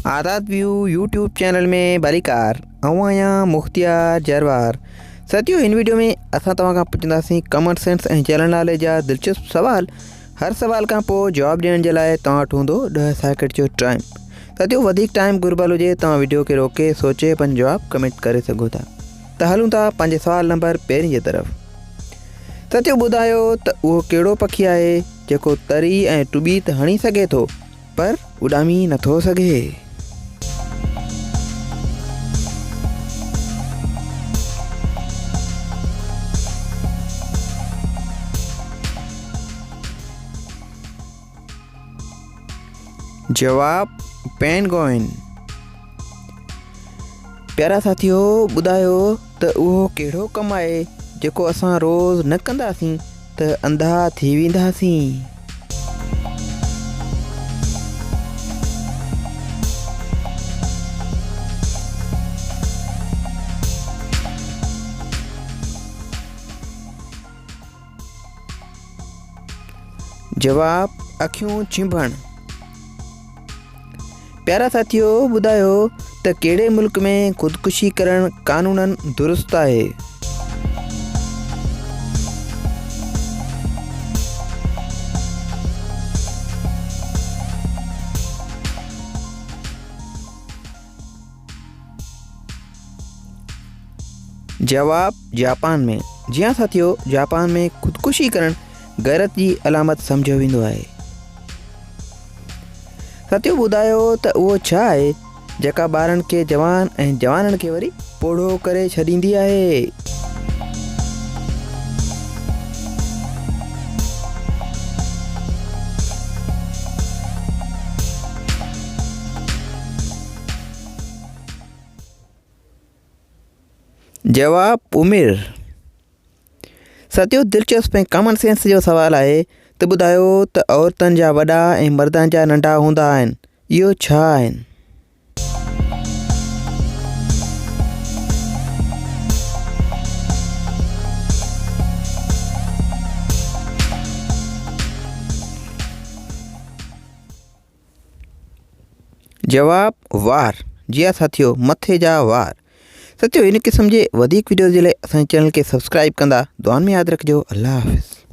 आज़ाद view YouTube channel में भलीकार आऊं आहियां मुख्तियार जरवार। साथियों, इन वीडियो में असां तव्हां खां पुछंदासीं कॉमन सेंस ऐं चलण नाले जा दिलचस्प सवाल। हर सवाल खां पोइ जवाब ॾियण जे लाइ तव्हां वटि हूंदो 10 सेकंड जो टाइम। साथियों, वधीक टाइम घुर्बल हुजे तव्हां वीडियो खे रोके सोचे पंहिंजो जवाब कमेंट करे सघो था। त हलूं था पंहिंजे सवाल नंबर पहिरीं जे तरफ़। साथियों, ॿुधायो त उहो कहिड़ो पखी आहे जेको तरी ऐं टुॿी त हणी सघे थो पर उॾामी नथो सघे। जवाब पेंगुइन। प्यारा साथियों, ॿुधायो त उहो कहिड़ो कमु आहे जेको असां रोज़ न कंदासीं त अंधा थी वेंदासीं। जवाब अखियूं चिंभण। प्यारा साथियों, ॿुधायो त कहिड़े मुल्क में ख़ुदकुशी करण कानूनन दुरुस्त आहे। जवाब जापान में। जी हाँ साथियों, जापान में ख़ुदकुशी करण गैरत जी अलामत सम्झो वेंदो आहे। साथियों, ॿुधायो त उहो छा आहे जेका ॿारनि खे जवान ऐं जवाननि खे वरी पोढ़ो करे छॾींदी आहे। जवाब उमिरि। साथियों, दिलचस्प ऐं कॉमन सेंस जो सवाल आहे त ॿुधायो त औरतुनि जा वॾा ऐं मर्दनि जा नंढा हूंदा आहिनि, इहो छा आहिनि। जवाब वार। जी हाँ साथियों, मथे जा वार। साथियों, इन क़िस्म जे वधीक वीडियो जे लाइ असांजे चैनल खे सब्सक्राइब कंदा। दुआनि में यादि रखिजो। अल्लाह हाफ़िज़।